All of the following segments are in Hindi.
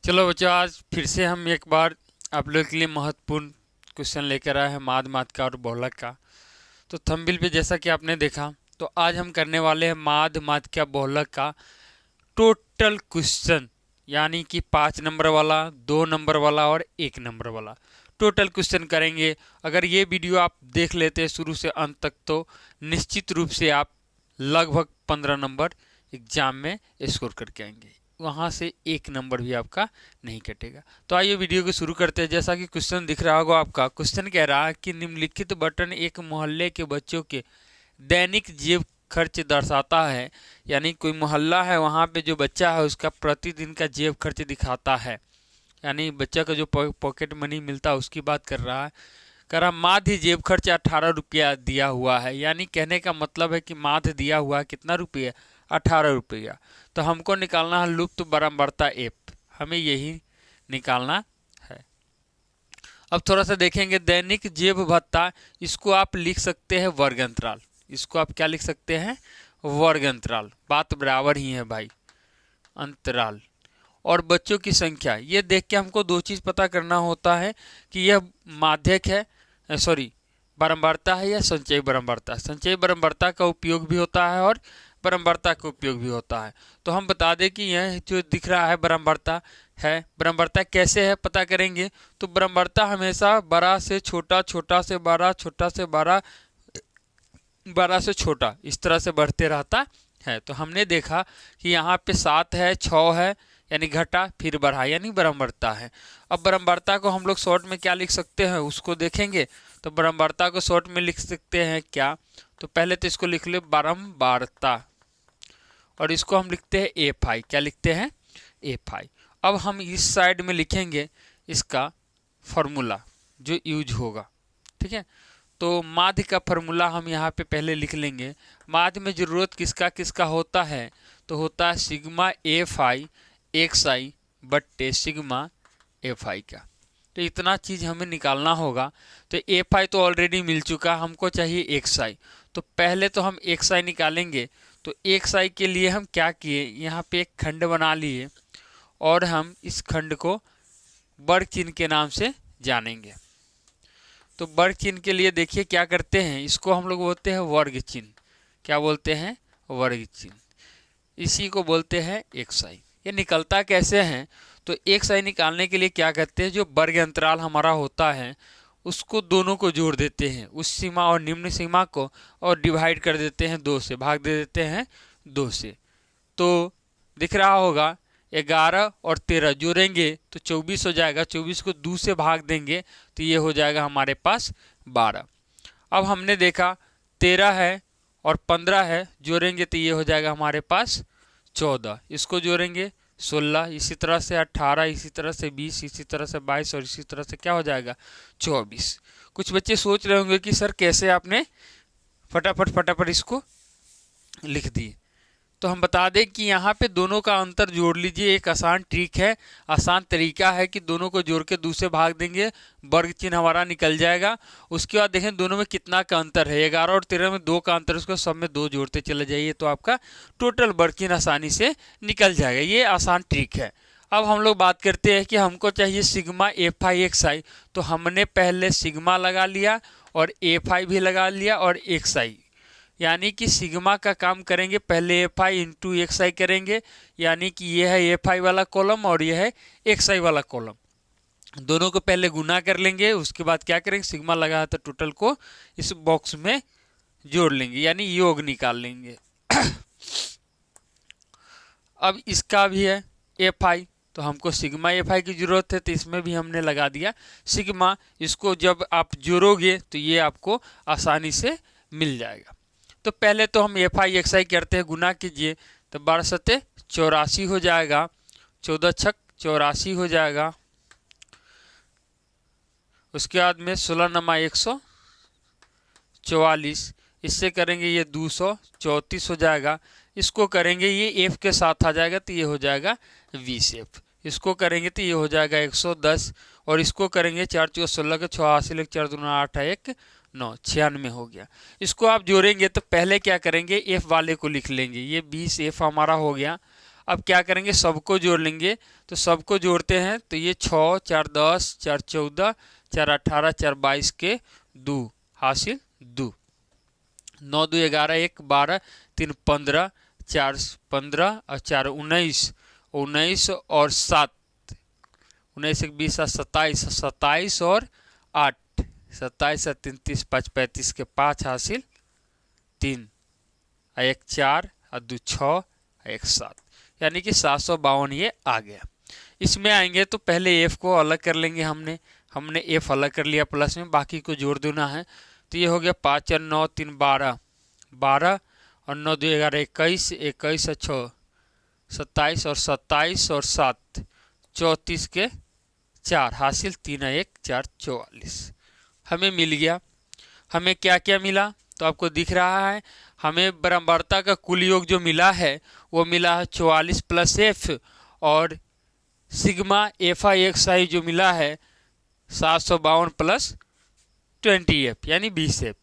चलो बच्चों, आज फिर से हम एक बार आप लोग के लिए महत्वपूर्ण क्वेश्चन लेकर आए हैं माद मात का और बहुलक का। तो थंबनेल पे जैसा कि आपने देखा, तो आज हम करने वाले हैं माद मात का बहुलक का टोटल क्वेश्चन, यानी कि 5 नंबर वाला, 2 नंबर वाला और 1 नंबर वाला टोटल क्वेश्चन करेंगे। अगर ये वीडियो आप देख लेते हैं शुरू से अंत तक, तो निश्चित रूप से आप लगभग 15 नंबर एग्जाम में स्कोर करके आएंगे। वहाँ से 1 नंबर भी आपका नहीं कटेगा। तो आइए वीडियो को शुरू करते हैं। जैसा कि क्वेश्चन दिख रहा होगा आपका, क्वेश्चन कह रहा है कि निम्नलिखित बटन एक मोहल्ले के बच्चों के दैनिक जेब खर्च दर्शाता है। यानी कोई मोहल्ला है, वहाँ पे जो बच्चा है उसका प्रतिदिन का जेब खर्च दिखाता है, यानी बच्चा का जो पॉकेट मनी मिलता है उसकी बात कर रहा है। कह रहा माध्य जेब खर्च 18 रुपया दिया हुआ है। यानी कहने का मतलब है कि माध्य दिया हुआ है कितना रुपया, 18 रुपया। तो हमको निकालना है लुप्त बारंबारता एफ, हमें यही निकालना है। अब थोड़ा सा देखेंगे दैनिक जेब भत्ता, इसको आप लिख सकते हैं वर्ग अंतराल। इसको आप क्या लिख सकते हैं, वर्ग अंतराल। बात बराबर ही है भाई, अंतराल। और बच्चों की संख्या, ये देख के हमको दो चीज़ पता करना होता है कि यह माध्यक है, सॉरी बारंबारता है या संचयी बारंबारता। संचयी बारंबारता का उपयोग भी होता है और बारंबारता का उपयोग भी होता है। तो हम बता दें कि यह जो दिख रहा है बारंबारता है। बारंबारता कैसे है पता करेंगे, तो बारंबारता हमेशा बड़ा से छोटा, छोटा से बड़ा, छोटा से बड़ा, बड़ा से छोटा, इस तरह से बढ़ते रहता है। तो हमने देखा कि यहाँ पे 7 है, 6 है, यानी घटा फिर बढ़ा, यानी बारंबारता है। अब बारंबारता को हम लोग शॉर्ट में क्या लिख सकते हैं उसको देखेंगे। तो बारंबारता को शॉर्ट में लिख सकते हैं क्या, तो पहले तो इसको लिख ले बारंबारता, और इसको हम लिखते हैं एफ आई। क्या लिखते हैं, एफ आई। अब हम इस साइड में लिखेंगे इसका फॉर्मूला जो यूज होगा, ठीक है। तो माध्य का फॉर्मूला हम यहाँ पे पहले लिख लेंगे। माध्य में जरूरत किसका किसका होता है, तो होता है सिग्मा एफ आई एक्स आई बट्टे सिग्मा एफ आई का। तो इतना चीज़ हमें निकालना होगा। तो एफ आई तो ऑलरेडी मिल चुका, हमको चाहिए एक्स आई। तो पहले तो हम एक्स आई निकालेंगे। तो एक्स आई के लिए हम क्या किए, यहाँ पे एक खंड बना लिए और हम इस खंड को वर्ग चिन्ह के नाम से जानेंगे। तो वर्ग चिन्ह के लिए देखिए क्या करते हैं, इसको हम लोग बोलते हैं वर्ग चिन्ह। क्या बोलते हैं, वर्ग चिन्ह। इसी को बोलते हैं एक्स आई। ये निकलता कैसे हैं, तो एक्स आई निकालने के लिए क्या करते हैं, जो वर्ग अंतराल हमारा होता है उसको दोनों को जोड़ देते हैं, उस सीमा और निम्न सीमा को, और डिवाइड कर देते हैं 2 से, भाग दे देते हैं 2 से। तो दिख रहा होगा 11 और 13 जोड़ेंगे तो 24 हो जाएगा। 24 को 2 से भाग देंगे तो ये हो जाएगा हमारे पास 12। अब हमने देखा 13 है और 15 है, जोड़ेंगे तो ये हो जाएगा हमारे पास 14। इसको जोड़ेंगे 16, इसी तरह से 18, इसी तरह से 20, इसी तरह से 22 और इसी तरह से क्या हो जाएगा 24। कुछ बच्चे सोच रहे होंगे कि सर कैसे आपने फटाफट फटाफट इसको लिख दिए। तो हम बता दें कि यहाँ पे दोनों का अंतर जोड़ लीजिए। एक आसान ट्रिक है, आसान तरीका है कि दोनों को जोड़ के दूसरे भाग देंगे, वर्ग चिन्ह हमारा निकल जाएगा। उसके बाद देखें दोनों में कितना का अंतर है, 11 और 13 में 2 का अंतर, उसको सब में 2 जोड़ते चले जाइए तो आपका टोटल वर्ग चिन्ह आसानी से निकल जाएगा। ये आसान ट्रिक है। अब हम लोग बात करते हैं कि हमको चाहिए सिग्मा एफ आई एक्स आई। तो हमने पहले सिग्मा लगा लिया और एफ आई भी लगा लिया और एक्स आई, यानी कि सिग्मा का काम करेंगे पहले एफ आई इंटू एक्स आई करेंगे, यानी कि ये है एफ आई वाला कॉलम और ये है एक्स आई वाला कॉलम। दोनों को पहले गुना कर लेंगे, उसके बाद क्या करेंगे सिग्मा लगा तो टोटल को इस बॉक्स में जोड़ लेंगे, यानी योग निकाल लेंगे। अब इसका भी है एफ आई, तो हमको सिग्मा एफ आई की जरूरत है, तो इसमें भी हमने लगा दिया सिग्मा। इसको जब आप जोड़ोगे तो ये आपको आसानी से मिल जाएगा। तो पहले तो हम एफ आई एक्स आई करते हैं, गुना कीजिए तो 12 सत्ते 84 हो जाएगा, 14 छक 84 हो जाएगा। उसके बाद में 16 नमा 144, इससे करेंगे ये 234 हो जाएगा। इसको करेंगे ये एफ के साथ आ जाएगा तो ये हो जाएगा 20 एफ। इसको करेंगे तो ये हो जाएगा 110, और इसको करेंगे 4 चौके 16 के 86 4 दूना 8 1 9, 96 हो गया। इसको आप जोड़ेंगे तो पहले क्या करेंगे एफ वाले को लिख लेंगे, ये 20 एफ हमारा हो गया। अब क्या करेंगे, सबको जोड़ लेंगे। तो सबको जोड़ते हैं तो ये 6 4 10 4 14 4 18 4 22 के 2 हासिल 2, 9 2 11 1 12 3 15 4 15 और 4 19 19 और 7 19 1 20 27 27 और 8 27 और 3 30 5 35 के 5 हासिल 3 और 1 4 और 2 6 और 1 7, यानी कि 752 ये आ गया। इसमें आएंगे तो पहले एफ को अलग कर लेंगे। हमने एफ अलग कर लिया प्लस में, बाकी को जोड़ देना है। तो ये हो गया 5 और 9 3 12 12 और 9 2 11 21 21 और 6 27 और 27 और 7 34 के 4 हासिल 3 और 1 4 44 हमें मिल गया। हमें क्या क्या मिला तो आपको दिख रहा है, हमें बराबरता का कुल योग जो मिला है वो मिला है 44 प्लस एफ, और सिग्मा एफ आई एक्स आई जो मिला है 752 प्लस 20 एफ यानी 20 एफ।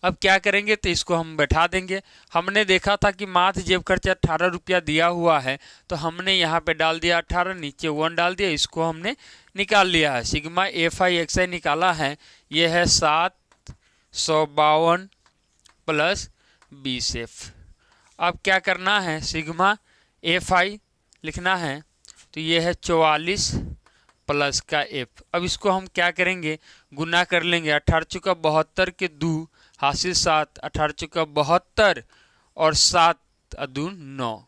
अब क्या करेंगे तो इसको हम बैठा देंगे। हमने देखा था कि माथ जेब खर्च 18 रुपया दिया हुआ है, तो हमने यहाँ पे डाल दिया 18, नीचे 1 डाल दिया, इसको हमने निकाल लिया है। सिग्मा एफ आई एक्स आई निकाला है, ये है 752 प्लस 20 एफ। अब क्या करना है, सिग्मा एफ आई लिखना है, तो ये है 44 प्लस का एफ। अब इसको हम क्या करेंगे, गुना कर लेंगे। 18 चुका 72 के 2 हासिल 7, 18 चुका 72 और 7 2 9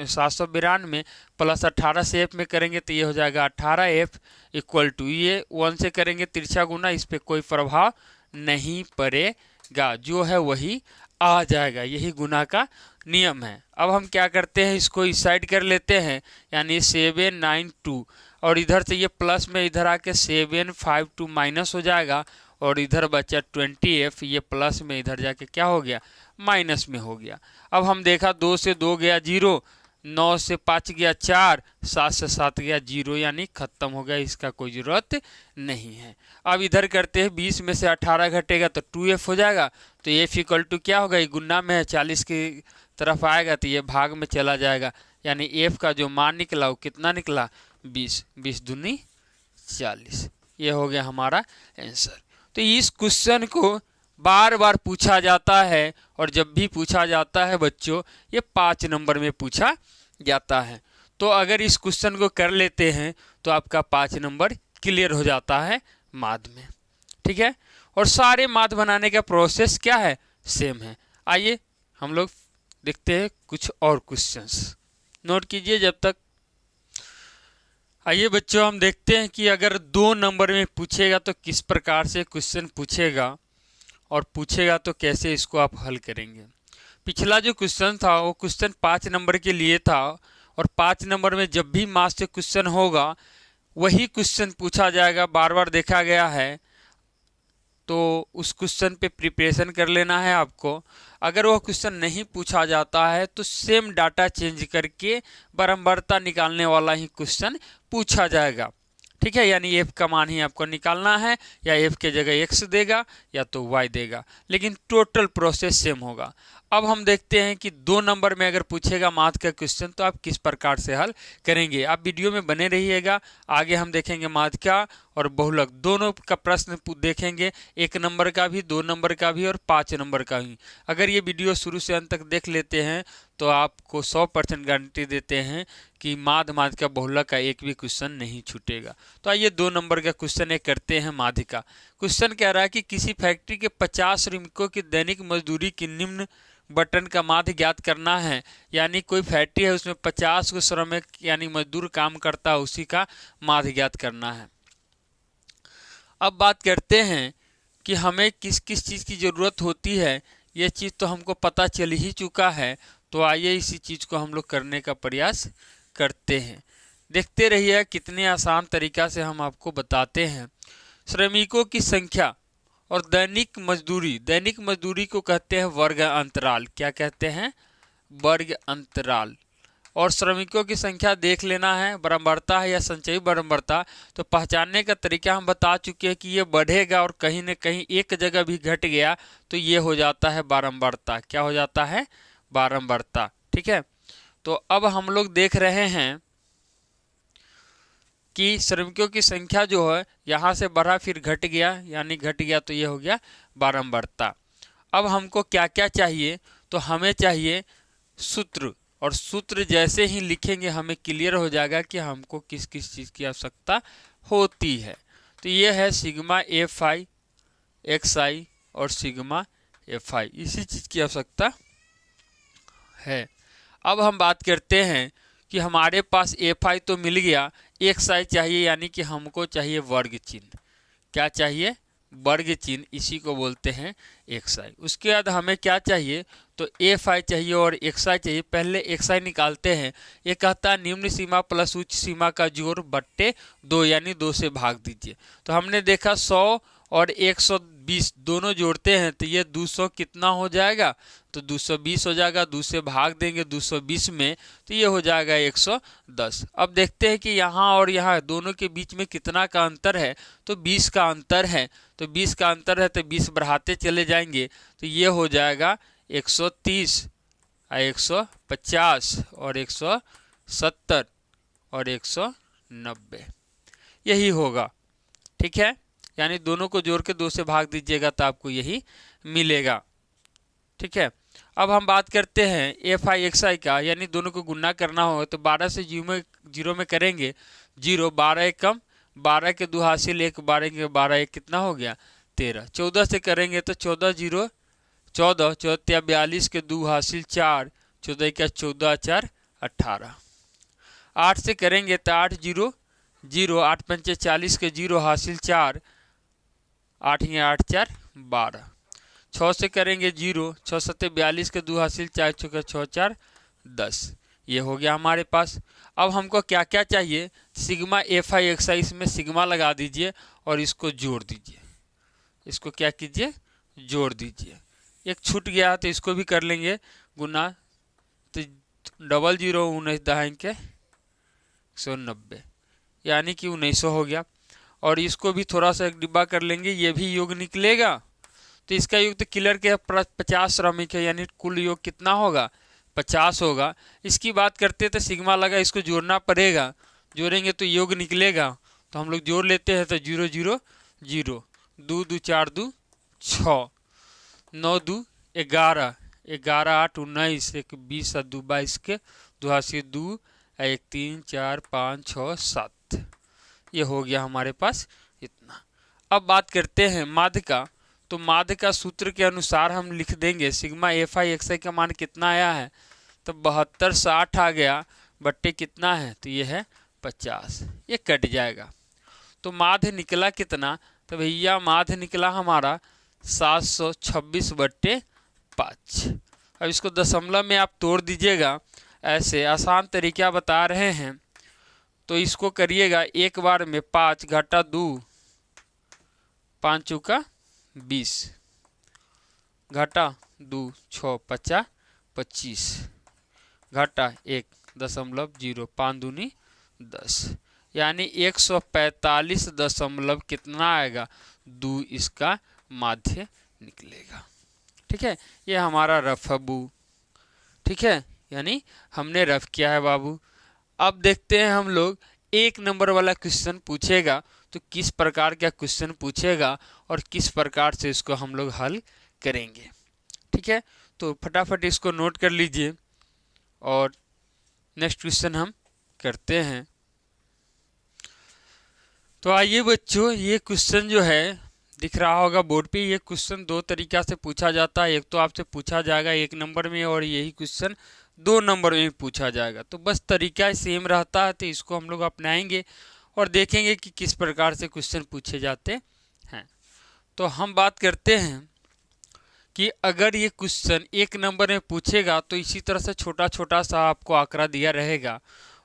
792 प्लस 18 से एफ में करेंगे तो ये हो जाएगा 18 एफ इक्वल टू, ये 1 से करेंगे तिरछा गुना, इस पर कोई प्रभाव नहीं पड़ेगा, जो है वही आ जाएगा। यही गुना का नियम है। अब हम क्या करते हैं, इसको इस साइड कर लेते हैं, यानी 792, और इधर से ये प्लस में इधर आके 752 माइनस हो जाएगा, और इधर बचा 20f, ये प्लस में इधर जाके क्या हो गया, माइनस में हो गया। अब हम देखा 2 से 2 गया 0, 9 से 5 गया 4, 7 से 7 गया 0, यानी खत्म हो गया, इसका कोई ज़रूरत नहीं है। अब इधर करते हैं, 20 में से 18 घटेगा तो 2f हो जाएगा, तो f इक्वल टू क्या होगा, ये गुना में है 40 की तरफ आएगा तो ये भाग में चला जाएगा, यानी f का जो मान निकला वो कितना निकला, 20, 20 दूनी 40। ये हो गया हमारा आंसर। तो इस क्वेश्चन को बार बार पूछा जाता है, और जब भी पूछा जाता है बच्चों, ये 5 नंबर में पूछा जाता है। तो अगर इस क्वेश्चन को कर लेते हैं तो आपका 5 नंबर क्लियर हो जाता है माद में, ठीक है। और सारे माद बनाने का प्रोसेस क्या है, सेम है। आइए हम लोग देखते हैं कुछ और क्वेश्चंस, नोट कीजिए जब तक। आइए बच्चों हम देखते हैं कि अगर 2 नंबर में पूछेगा तो किस प्रकार से क्वेश्चन पूछेगा, और पूछेगा तो कैसे इसको आप हल करेंगे। पिछला जो क्वेश्चन था वो क्वेश्चन 5 नंबर के लिए था, और 5 नंबर में जब भी मास से क्वेश्चन होगा वही क्वेश्चन पूछा जाएगा, बार बार देखा गया है, तो उस क्वेश्चन पे प्रिपरेशन कर लेना है आपको। अगर वह क्वेश्चन नहीं पूछा जाता है तो सेम डाटा चेंज करके बारंबारता निकालने वाला ही क्वेश्चन पूछा जाएगा, ठीक है। यानी f का मान ही आपको निकालना है, या f के जगह x देगा या तो y देगा, लेकिन टोटल प्रोसेस सेम होगा। अब हम देखते हैं कि 2 नंबर में अगर पूछेगा मैथ का क्वेश्चन तो आप किस प्रकार से हल करेंगे। आप वीडियो में बने रहिएगा, आगे हम देखेंगे मैथ का और बहुलक दोनों का प्रश्न देखेंगे, 1 नंबर का भी, 2 नंबर का भी और 5 नंबर का भी। अगर ये वीडियो शुरू से अंत तक देख लेते हैं तो आपको 100% गारंटी देते हैं कि माध का बहुलक का एक भी क्वेश्चन नहीं छूटेगा। तो आइए 2 नंबर का क्वेश्चन एक करते हैं। माध का क्वेश्चन कह रहा है कि किसी फैक्ट्री के 50 श्रमिकों की दैनिक मजदूरी की निम्न बटन का माध्य ज्ञात करना है। यानी कोई फैक्ट्री है उसमें 50 को श्रमिक यानी मजदूर काम करता है, उसी का माध्य ज्ञात करना है। अब बात करते हैं कि हमें किस किस चीज़ की ज़रूरत होती है। ये चीज़ तो हमको पता चल ही चुका है, तो आइए इसी चीज़ को हम लोग करने का प्रयास करते हैं। देखते रहिए कितने आसान तरीका से हम आपको बताते हैं। श्रमिकों की संख्या और दैनिक मजदूरी को कहते हैं वर्ग अंतराल। क्या कहते हैं? वर्ग अंतराल। और श्रमिकों की संख्या देख लेना है, बारंबारता है या संचयी बारंबारता। तो पहचानने का तरीका हम बता चुके हैं कि ये बढ़ेगा और कहीं न कहीं एक जगह भी घट गया तो ये हो जाता है बारंबारता। क्या हो जाता है? बारंबारता। ठीक है, तो अब हम लोग देख रहे हैं कि श्रमिकों की संख्या जो है यहाँ से बढ़ा फिर घट गया, यानी घट गया तो ये हो गया बारंबारता। अब हमको क्या क्या चाहिए, तो हमें चाहिए सूत्र, और सूत्र जैसे ही लिखेंगे हमें क्लियर हो जाएगा कि हमको किस किस चीज़ की आवश्यकता होती है। तो ये है सिग्मा एफ आई एक्स आई और सिग्मा एफ आई, इसी चीज़ की आवश्यकता है। अब हम बात करते हैं कि हमारे पास एफ आई तो मिल गया, एक्स आई चाहिए, यानी कि हमको चाहिए वर्ग चिन्ह। क्या चाहिए? वर्ग चिन्ह, इसी को बोलते हैं एक्स आई। उसके बाद हमें क्या चाहिए, तो एफ आई चाहिए और एक्स आई चाहिए। पहले एक्स आई निकालते हैं। ये कहता है निम्न सीमा प्लस उच्च सीमा का जोड़ बट्टे 2, यानी 2 से भाग दीजिए। तो हमने देखा 100 और 120 दोनों जोड़ते हैं तो ये 200 कितना हो जाएगा, तो 220 हो जाएगा। 2 से भाग देंगे 220 में तो ये हो जाएगा 110। अब देखते हैं कि यहाँ और यहाँ दोनों के बीच में कितना का अंतर है, तो 20 का अंतर है। तो 20 का अंतर है तो 20 बढ़ाते चले जाएंगे तो ये हो जाएगा 130, 150 और 170 और 190, यही होगा। ठीक है, यानी दोनों को जोड़ के 2 से भाग दीजिएगा तो आपको यही मिलेगा। ठीक है, अब हम बात करते हैं एफ आई एक्स आई का, यानी दोनों को गुणा करना हो तो 12 से जीरो में करेंगे 0, 12 एक कम, 12 के 2 हासिल 1, 12 के 12 एक कितना हो गया 13। 14 से करेंगे तो 14 0 14, 14 42 के 2 हासिल 4, 14 का 14 4 18। 8 से करेंगे तो 8 0 0, 8 पंचे 40 के 0 हासिल 4, 8 या 8 4 12। 6 से करेंगे 0, 6 7 42 के 2 हासिल 4, 6 6 4 10। ये हो गया हमारे पास। अब हमको क्या क्या चाहिए, सिग्मा एफ आई एक्स आई, इसमें सिग्मा लगा दीजिए और इसको जोड़ दीजिए। इसको क्या कीजिए, जोड़ दीजिए। एक छूट गया तो इसको भी कर लेंगे गुना, तो 0 0 19 दहाई के 190, यानी कि 1900 हो गया। और इसको भी थोड़ा सा एक डिब्बा कर लेंगे, ये भी योग निकलेगा। तो इसका योग तो क्लियर के 50 श्रमिक है, यानी कुल योग कितना होगा 50 होगा। इसकी बात करते तो सिग्मा लगा, इसको जोड़ना पड़ेगा, जोड़ेंगे तो योग निकलेगा। तो हम लोग जोड़ लेते हैं तो 0 0 0, 2 2 4 2 6, 9 2 11, 11 8 19, 1 20 2 22 के 2 हासिल 2, 1 3 4 5 6 7, ये हो गया हमारे पास इतना। अब बात करते हैं माध्य का। तो माध्य का सूत्र के अनुसार हम लिख देंगे सिग्मा एफ आई एक्स आई का मान कितना आया है, तो 72 60 आ गया, बट्टे कितना है, तो ये है 50, ये कट जाएगा। तो माध्य निकला कितना, तो भैया माध्य निकला हमारा 726 बट्टे 5। अब इसको दशमलव में आप तोड़ दीजिएगा, ऐसे आसान तरीका बता रहे हैं। तो इसको करिएगा एक बार में, 5 घटा 2, 5 चौका 20, घटा 2 6 50 25, घटा 1.0, 5 दूनी 10, यानी 145 दशमलव कितना आएगा 2, इसका माध्य निकलेगा। ठीक है, ये हमारा रफ है बू। ठीक है, यानी हमने रफ किया है बाबू। अब देखते हैं हम लोग, 1 नंबर वाला क्वेश्चन पूछेगा तो किस प्रकार का क्वेश्चन पूछेगा और किस प्रकार से इसको हम लोग हल करेंगे। ठीक है, तो फटाफट इसको नोट कर लीजिए और नेक्स्ट क्वेश्चन हम करते हैं। तो आइए बच्चों, ये क्वेश्चन जो है दिख रहा होगा बोर्ड पे। ये क्वेश्चन 2 तरीका से पूछा जाता है। एक तो आपसे पूछा जाएगा 1 नंबर में, और यही क्वेश्चन 2 नंबर में पूछा जाएगा। तो बस तरीका सेम रहता है, तो इसको हम लोग अपनाएंगे और देखेंगे कि किस प्रकार से क्वेश्चन पूछे जाते हैं। तो हम बात करते हैं कि अगर ये क्वेश्चन 1 नंबर में पूछेगा तो इसी तरह से छोटा छोटा सा आपको आंकड़ा दिया रहेगा,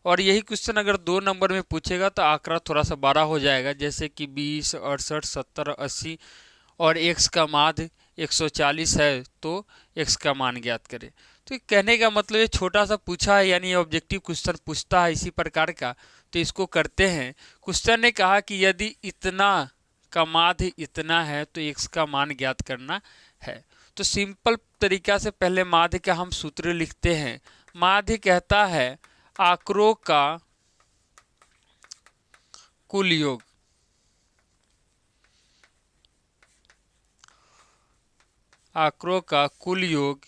और यही क्वेश्चन अगर 2 नंबर में पूछेगा तो आंकड़ा थोड़ा सा बड़ा हो जाएगा, जैसे कि 20 68 70 80, और x का माध्य 140 है तो x का मान ज्ञात करें। तो कहने का मतलब ये छोटा सा पूछा है, यानी ऑब्जेक्टिव क्वेश्चन पूछता है इसी प्रकार का। तो इसको करते हैं। क्वेश्चन ने कहा कि यदि इतना का माध्य इतना है तो x का मान ज्ञात करना है। तो सिंपल तरीका से पहले माध्य का हम सूत्र लिखते हैं। माध्य कहता है आंकड़ों का कुल योग। आंकड़ों का कुल योग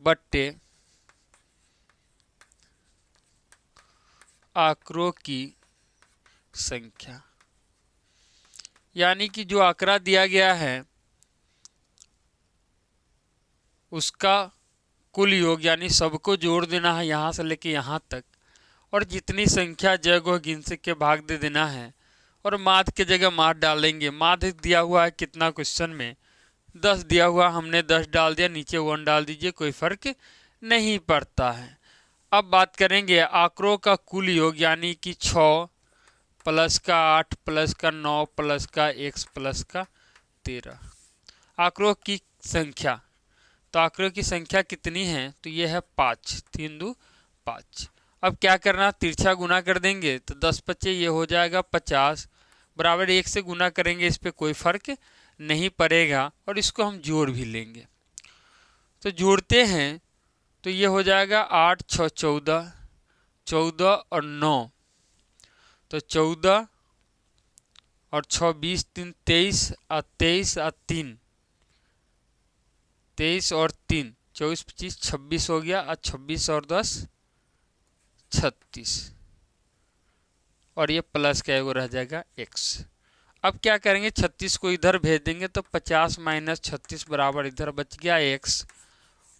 बट्टे आंकड़ों की संख्या। यानी कि जो आंकड़ा दिया गया है उसका कुल योग, यानी सबको जोड़ देना है यहाँ से लेके यहाँ तक, और जितनी संख्या जगह गिनती के भाग दे देना है, और माध्य की जगह माध्य डालेंगे। माध्य दिया हुआ है कितना क्वेश्चन में 10 दिया हुआ, हमने 10 डाल दिया, नीचे 1 डाल दीजिए, कोई फर्क नहीं पड़ता है। अब बात करेंगे आंकड़ों का कुल योग, यानी कि 6 प्लस का 8 प्लस का 9 प्लस का x प्लस का 13। आंकड़ों की संख्या, तो आंकड़ों की संख्या कितनी है, तो ये है 5, 3 2 5। अब क्या करना, तिरछा गुना कर देंगे तो 10 पच्चे ये हो जाएगा 50, बराबर 1 से गुना करेंगे, इस पर कोई फर्क नहीं पड़ेगा, और इसको हम जोड़ भी लेंगे। तो जोड़ते हैं तो ये हो जाएगा 8 6 14, 14 और 9, तो 14 और 6 20 3 23 और 23 और 3 23 और 3 24 25 26 हो गया, और 26 और 10 36, और ये प्लस का एगो रह जाएगा x। अब क्या करेंगे, 36 को इधर भेज देंगे तो 50 माइनस 36 बराबर इधर बच गया x,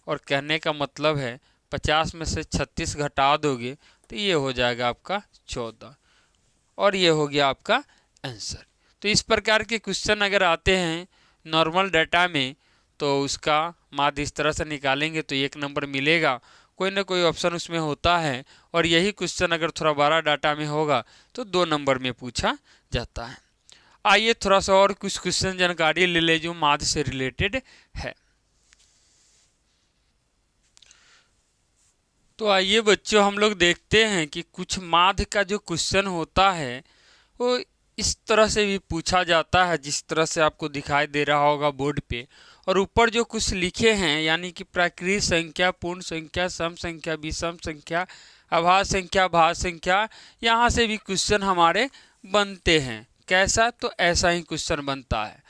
और कहने का मतलब है 50 में से 36 घटा दोगे तो ये हो जाएगा आपका 14, और ये हो गया आपका आंसर। तो इस प्रकार के क्वेश्चन अगर आते हैं नॉर्मल डाटा में तो उसका माध्य इस तरह से निकालेंगे तो 1 नंबर मिलेगा। कोई ना कोई ऑप्शन उसमें होता है, और यही क्वेश्चन अगर थोड़ा बड़ा डाटा में होगा तो 2 नंबर में पूछा जाता है। आइए थोड़ा सा और कुछ क्वेश्चन जानकारी ले ले जो माध्य से रिलेटेड है। तो आइए बच्चों हम लोग देखते हैं कि कुछ माध्य का जो क्वेश्चन होता है वो इस तरह से भी पूछा जाता है, जिस तरह से आपको दिखाई दे रहा होगा बोर्ड पे, और ऊपर जो कुछ लिखे हैं यानी कि प्राकृत संख्या, पूर्ण संख्या, सम संख्या, विषम संख्या, अभाज्य संख्या, भाज्य संख्या, यहाँ से भी क्वेश्चन हमारे बनते हैं। कैसा, तो ऐसा ही क्वेश्चन बनता है।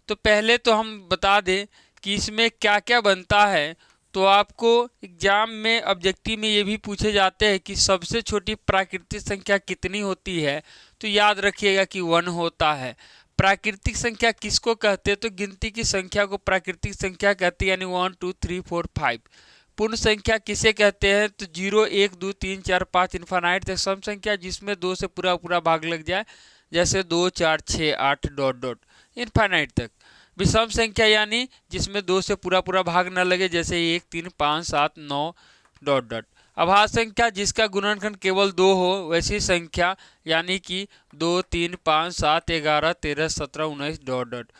तो पहले तो हम बता दें कि इसमें क्या क्या बनता है। तो आपको एग्जाम में ऑब्जेक्टिव में ये भी पूछे जाते हैं कि सबसे छोटी प्राकृतिक संख्या कितनी होती है, तो याद रखिएगा कि 1 होता है। प्राकृतिक संख्या किसको कहते हैं, तो गिनती की संख्या को प्राकृतिक संख्या कहते हैं, यानी 1 2 3 4 5। पूर्ण संख्या किसे कहते हैं, तो 0 1 2 3 4 5 इन्फानाइट तक। सम संख्या जिसमें 2 से पूरा पूरा भाग लग जाए, जैसे 2 4 6 8 डॉट डॉट इन्फानाइट तक। विषम संख्या यानी जिसमें 2 से पूरा पूरा भाग न लगे, जैसे 1 3 5 7 9 डॉट डॉट। अभाज्य संख्या जिसका गुणनखंड केवल 2 हो वैसी संख्या, यानी कि 2 3 5 7 11 13 17 19 डॉट डॉट।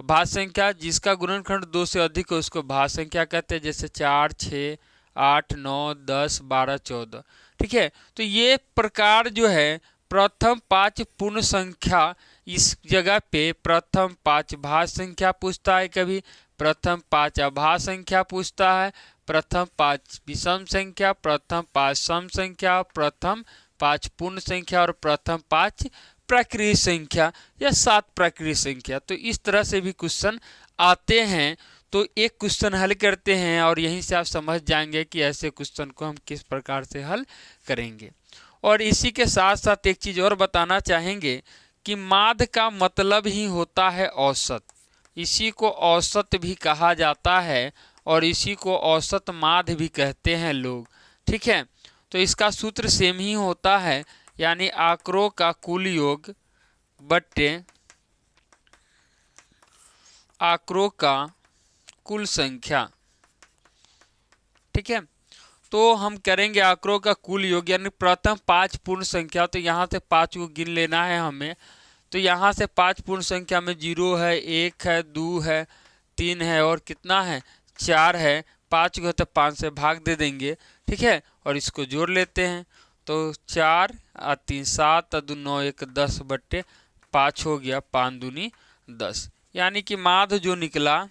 भाज्य संख्या जिसका गुणनखंड 2 से अधिक हो उसको भाज्य संख्या कहते हैं, जैसे 4 6 8 9 10 12 14। ठीक है, तो ये प्रकार जो है प्रथम 5 पूर्ण संख्या, इस जगह पे प्रथम 5 भाज्य संख्या पूछता है, कभी प्रथम 5 अभाज्य संख्या पूछता है, प्रथम 5 विषम संख्या, प्रथम 5 सम संख्या, प्रथम 5 पूर्ण संख्या, और प्रथम 5 प्राकृत संख्या या 7 प्राकृत संख्या। तो इस तरह से भी क्वेश्चन आते हैं। तो एक क्वेश्चन हल करते हैं और यहीं से आप समझ जाएंगे कि ऐसे क्वेश्चन को हम किस प्रकार से हल करेंगे। और इसी के साथ साथ एक चीज़ और बताना चाहेंगे कि माध्य का मतलब ही होता है औसत। इसी को औसत भी कहा जाता है, और इसी को औसत माध्य भी कहते हैं लोग। ठीक है, तो इसका सूत्र सेम ही होता है, यानी आंकड़ों का कुल योग बट्टे आंकड़ों का कुल संख्या। ठीक है, तो हम करेंगे आंकड़ों का कुल योग, यानी प्रथम 5 पूर्ण संख्या, तो यहाँ से 5 को गिन लेना है हमें। तो यहाँ से 5 पूर्ण संख्या में 0 है, 1 है, 2 है, 3 है, और कितना है 4 है। 5 को तो 5 से भाग दे देंगे। ठीक है, और इसको जोड़ लेते हैं, तो 4 और 3 7 और 2 9 1 10 बट्टे 5 हो गया, 5 दूनी 10। यानी कि माध्य जो निकला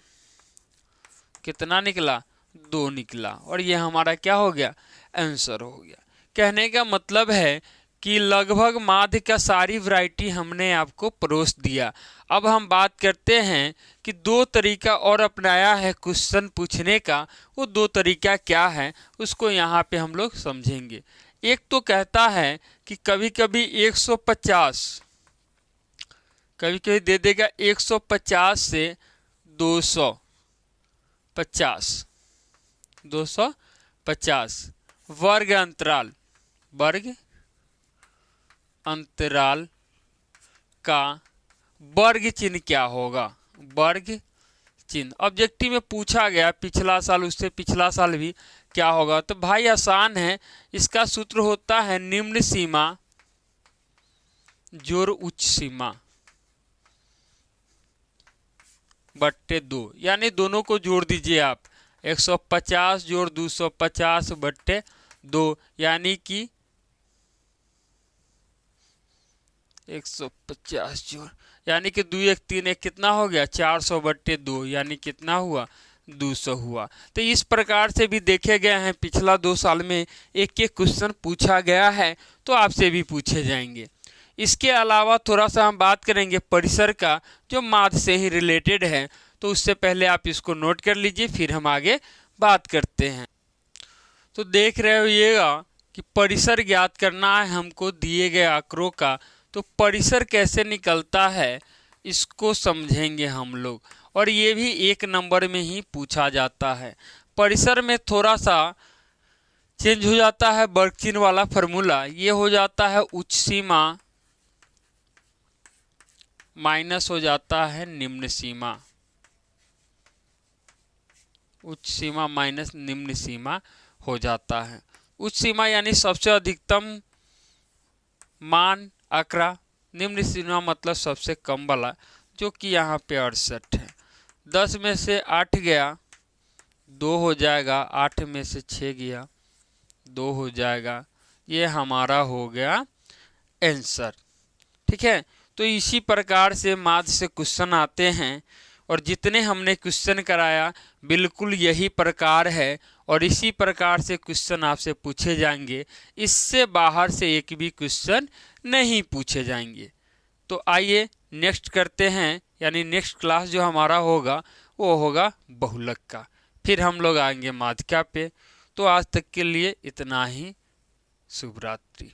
कितना निकला, 2 निकला और ये हमारा क्या हो गया, आंसर हो गया। कहने का मतलब है कि लगभग माध्य का सारी वैरायटी हमने आपको परोस दिया। अब हम बात करते हैं कि 2 तरीका और अपनाया है क्वेश्चन पूछने का। वो 2 तरीका क्या है उसको यहाँ पे हम लोग समझेंगे। एक तो कहता है कि कभी कभी 150 कभी कभी दे देगा 150 से 250 वर्ग अंतराल का वर्ग चिन्ह क्या होगा, वर्ग चिन्ह। ऑब्जेक्टिव में पूछा गया पिछला साल, उससे पिछला साल भी क्या होगा। तो भाई आसान है, इसका सूत्र होता है निम्न सीमा जोड़ उच्च सीमा बट्टे 2, यानी दोनों को जोड़ दीजिए आप। 150 जोड़ 250 बट्टे 2, यानी कि 150 जोड़ यानी कि 2 1 3 1 कितना हो गया, 400 बट्टे 2, यानी कितना हुआ, 200 हुआ। तो इस प्रकार से भी देखे गए हैं, पिछला 2 साल में एक एक क्वेश्चन पूछा गया है, तो आपसे भी पूछे जाएंगे। इसके अलावा थोड़ा सा हम बात करेंगे परिसर का, जो माध्य से ही रिलेटेड है। तो उससे पहले आप इसको नोट कर लीजिए, फिर हम आगे बात करते हैं। तो देख रहे होइएगा कि परिसर ज्ञात करना है हमको दिए गए आंकड़ों का। तो परिसर कैसे निकलता है इसको समझेंगे हम लोग, और ये भी 1 नंबर में ही पूछा जाता है। परिसर में थोड़ा सा चेंज हो जाता है वर्ग चिन्ह वाला फॉर्मूला, ये हो जाता है उच्च सीमा माइनस हो जाता है निम्न सीमा, उच्च सीमा माइनस निम्न सीमा हो जाता है। उच्च सीमा यानी सबसे अधिकतम मान आंकड़ा, निम्न सीमा मतलब सबसे कम वाला, जो कि यहाँ पे 68 है। 10 में से 8 गया 2 हो जाएगा, 8 में से 6 गया 2 हो जाएगा, ये हमारा हो गया आंसर। ठीक है, तो इसी प्रकार से माध्य से क्वेश्चन आते हैं, और जितने हमने क्वेश्चन कराया बिल्कुल यही प्रकार है, और इसी प्रकार से क्वेश्चन आपसे पूछे जाएंगे। इससे बाहर से एक भी क्वेश्चन नहीं पूछे जाएंगे। तो आइए नेक्स्ट करते हैं, यानी नेक्स्ट क्लास जो हमारा होगा वो होगा बहुलक का, फिर हम लोग आएंगे माध्यिका पे। तो आज तक के लिए इतना ही, शुभ रात्रि।